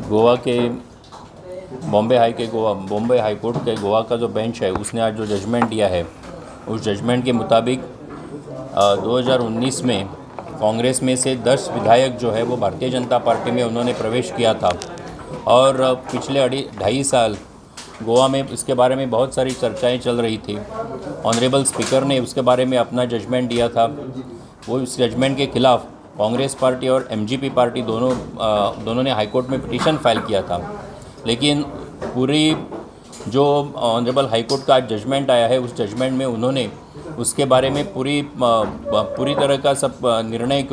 गोवा के बॉम्बे हाई court के गोवा का जो bench है उसने आज जो जजमेंट दिया है उस जजमेंट के मुताबिक 2019 में कांग्रेस में से 10 विधायक जो है वो भारतीय जनता पार्टी में उन्होंने प्रवेश किया था और पिछले 2.5 साल गोवा में इसके बारे में बहुत सारी चर्चाएं चल रही थी। ऑनरेबल स्पीकर ने उसके बारे में अपना जजमेंट दिया था। वो इस जजमेंट के खिलाफ कांग्रेस पार्टी और एमजीपी पार्टी दोनों ने हाईकोर्ट में पिटीशन फाइल किया था, लेकिन पूरी जो ऑनरेबल हाईकोर्ट का जजमेंट आया है उस जजमेंट में उन्होंने उसके बारे में पूरी तरह का सब निर्णय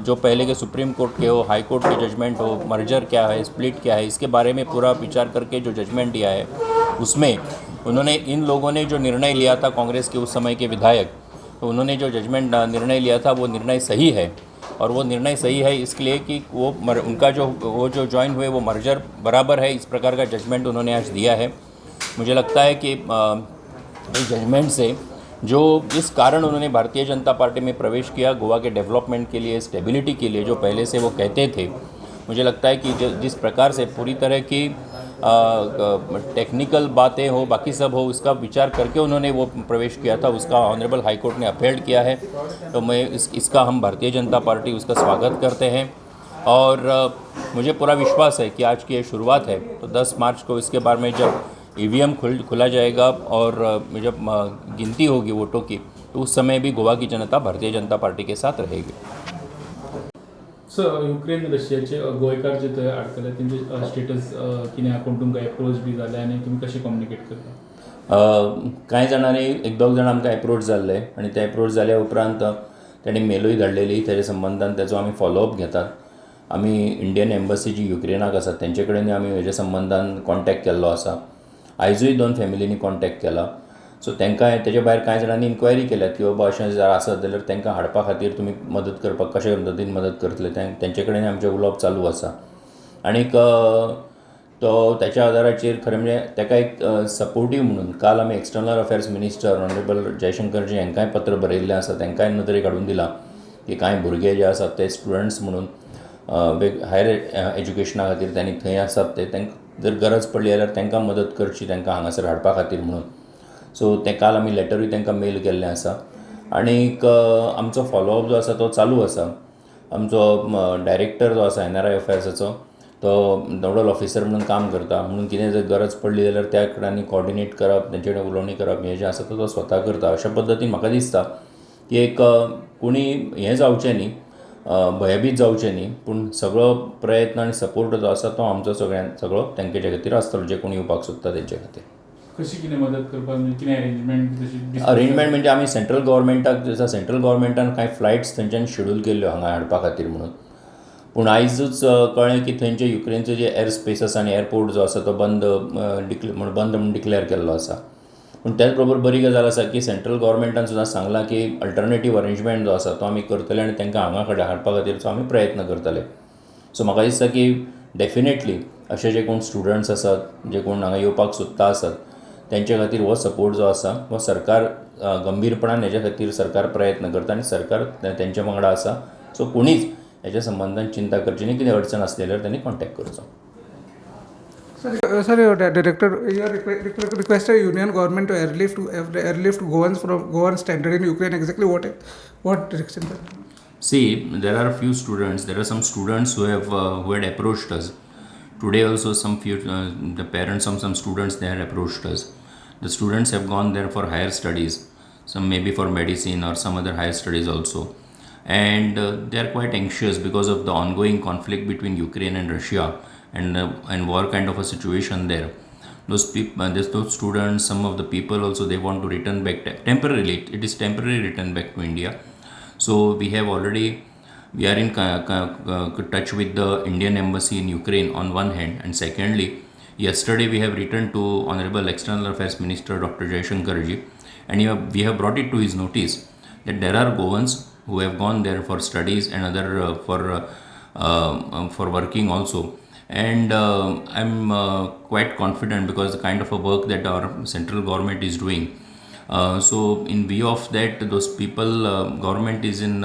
जो पहले के सुप्रीम कोर्ट के हो, हाई कोर्ट के जजमेंट हो, मर्जर क्या है, स्प्लिट क्या है, इसके बारे में पूरा विचार करके जो जजमेंट दिया है उसमें उन्होंने इन लोगों ने जो निर्णय लिया था कांग्रेस के उस समय के विधायक, तो उन्होंने जो जजमेंट निर्णय लिया था वो निर्णय सही है। और वो निर्णय सही है इसलिए कि उनका जो ज्वाइन हुए वो मर्जर बराबर है, इस प्रकार का जजमेंट उन्होंने आज दिया है। मुझे लगता है कि इस जजमेंट से जो जिस कारण उन्होंने भारतीय जनता पार्टी में प्रवेश किया, गोवा के डेवलपमेंट के लिए, स्टेबिलिटी के लिए, जो पहले से वो कहते थे, मुझे लगता है कि जिस प्रकार से पूरी तरह की टेक्निकल बातें हो, बाकी सब हो, उसका विचार करके उन्होंने वो प्रवेश किया था, उसका ऑनरेबल हाई कोर्ट ने अपहेल्ड किया है। तो मैं इसका हम भारतीय जनता पार्टी उसका स्वागत करते हैं और मुझे पूरा विश्वास है कि आज की ये शुरुआत है। तो 10 मार्च को इसके बारे में जब ईवीएम खुला जाएगा और जब गिनती होगी वोटों की, तो उस समय भी गोवा की जनता भारतीय जनता पार्टी के साथ रहेगी। सर, युक्रेन रशियाचे गोंयकार जे थंय अडकले तेंचे स्टेटस कितें कोण तुमकां एप्रोच बी जाले आनी तुमी कशें कम्युनिकेट करता? कांय जाणांनी 1-2 जाणां आमकां एप्रोच जाल्ले आनी ते एप्रोच जाल्या उपरांत तांणी मेलूय धाडलेली, तेजे संबंधान तेजो आमी फॉलोअप घेतात। आमी इंडियन एम्बसी जी युक्रेनाक आसा तेंचे कडेन आमी हेजे संबंधान कॉन्टॅक्ट केल्लो आसा। आयजूय 2 फॅमिलींनी कॉन्टॅक्ट केला। सो तांकां तेजे भायर कांय जाणांनी इन्क्वायरी केल्या की बाबा अशें जर आसत जाल्यार तांकां हाडपा खातीर तुमी मदत करपाक कशे पद्दतीन मदत करतले तेंचे कडेन आमचें उलोवप चालू आसा। आनीक तो त्याच्या आदाराचेर खरें म्हणजे ताका एक सपोर्टीव म्हणून काल आमी एक्सटर्नल अफेअर्स मिनिस्टर ऑनरेबल जयशंकरजी हांकांय पत्र बरयल्लें आसा, तांकांय नदरेक हाडून दिलां की कांय भुरगे जे आसात ते स्टुडंट्स म्हणून हायर एज्युकेशना खातीर त्यांनी थंय आसात ते तांकां जर गरज पडली जाल्यार तांकां मदत करची तांकां हांगासर हाडपा खातीर म्हणून। सो ते काल आमी लेटरूय तांकां मेल केल्लें आसा आनीक आमचो फॉलोअप जो आसा तो चालू आसा। आमचो डायरेक्टर जो आसा NRI अफेअर्साचो तो नोडल ऑफिसर म्हणून काम करता, म्हणून कितें जर गरज पडली जाल्यार त्या कडेन कॉर्डिनेट करप, तेंचे कडेन उलोवणी करप, हें जें आसा तो स्वता करता। अशा पद्दतीन म्हाका दिसता की एक कोणी हें जावचें न्ही, भयभीत जावचें न्ही, पूण सगळो प्रयत्न आनी सपोर्ट जो आसा तो आमचो सगळो तेंचे खातीर आसतलो, जे कोण येवपाक सोदता तेंचे खातीर। कशी कितें मदत करपाक म्हणजे कितें अरेंजमेंट म्हणजे आमी सेंट्रल गव्हर्मेंटाक जो आसा, सेंट्रल गव्हर्मेंटान कांय फ्लायट्स थंयच्यान शेड्यूल केल्ल्यो हांगा हाडपा खातीर म्हणून, पूण आयजूच कळ्ळें की थंयचे युक्रेनचो जे एअर स्पेस आसा आनी एअरपोर्ट जो आसा तो बंद म्हणून डिक्लेअर केल्लो आसा। पूण त्याच बरोबर बरी गजाल आसा की सेंट्रल गव्हर्मेंटान सुद्दां सांगलां की अल्टरनेटीव अरेंजमेंट जो आसा तो आमी करतले आनी तांकां हांगा कडेन हाडपा खातीरचो आमी प्रयत्न करतले। सो म्हाका दिसता की डेफिनेटली अशे जे कोण स्टुडंट्स आसात, जे कोण हांगा येवपाक सोदता आसात, तेंचे खातीर हो सपोर्ट जो आसा हो सरकार गंभीरपणान हेजे खातीर सरकार प्रयत्न करता आनी सरकार तेंच्या वांगडा आसा। सो कोणीच हेच्या संबंधान चिंता करची न्ही, कितें अडचण आसली जाल्यार त्यांनी कॉन्टॅक्ट करचो। Sir, your director, you requested Union government to airlift Goans stranded in Ukraine. Exactly what direction? See, there are a few students. There are some students who had approached us today. Also, the parents of some students, they had approached us. The students have gone there for higher studies, some maybe for medicine or some other higher studies also, and they are quite anxious because of the ongoing conflict between Ukraine and Russia. And war kind of a situation there. Those students, some of the people also, they want to return back temporarily. It is temporary return back to India. So we are in touch with the Indian embassy in Ukraine on one hand, and secondly, yesterday we have written to Honorable External Affairs Minister Dr. Jayashankarji, and we have brought it to his notice that there are Goans who have gone there for studies and other for working also. And I'm quite confident because the kind of a work that our central government is doing. So in view of that, those people, government is in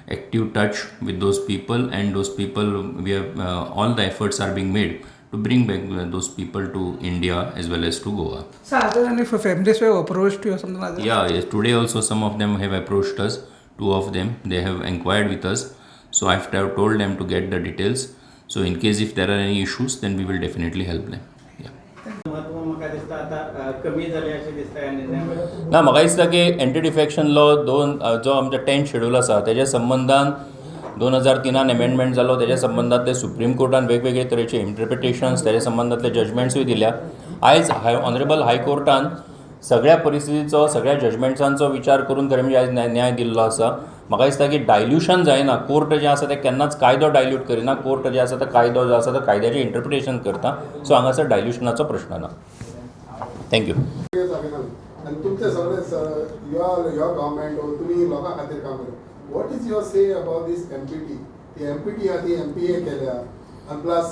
active touch with those people, and those people, we have all the efforts are being made to bring back those people to India as well as to Goa. So are there any families who have approached you or something like that? Yeah, yes, today also some of them have approached us, two of them, they have inquired with us. So I've told them to get the details. So in case if there are any issues, then we will definitely help them. Yeah. महत्व म्हाका दिसता आतां कमी जालें अशें दिसता ह्या निर्णया ना म्हाका दिसता की एंटी डिफेक्शन लॉ जो आमचो 10th शेड्यूल आसा तेज्या संबंधान 2003 अमेंडमेंट जालो, तेज्या संबंधांतले सुप्रीम कोर्टान वेगवेगळे तरेचे इंटरप्रिटेशन्स, तेज्या संबंधांतले जजमेंट्सूय दिल्या. आयज ऑनरेबल हायकोर्टान सगळ्या परिस्थितीचो, सगळ्या जजमेंट्सांचो विचार करून खरें म्हणजे आयज न्याय दिल्लो आसा. म्हाका दिसता की डायल्युशन जायना. कोर्ट जे आसा ते केन्नाच कायदो डायल्यूट करिना. कोर्ट जे आसा तो कायदो जो आसा तो कायद्याचें इंटरप्रिटेशन करता. सो हांगासर डायल्युशनाचो प्रश्न ना. थँक्यू. आणि तुमचे सगळे युअर गव्हर्मेंट तुम्ही लोकां खातीर काम करता. What is your say about this MPT? ती एमपीटी आहा ती एमपीए केल्या, आणि plus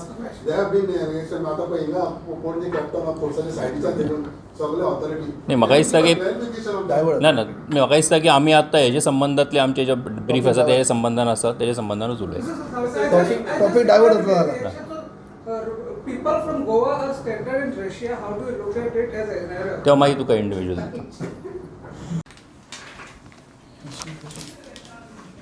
they have been election आता पळय हिंगा कोण जे कॅप्टन ऑफ फोर्सांनी सायडीच्यान धरून सगळे ऑथॉरिटी. नाही म्हाका दिसता की ना म्हाका दिसता की आमी आत्तां हेजे संबंधांतले आमचे जे ब्रीफ आसा तेजे संबंधान आसा, तेजे संबंधानूच उलयता. Topic divert people from Goa are stranded in Russia. How do you look at it as an error? तेव्हा मागीर तुका इंडिविज्युअल दिता.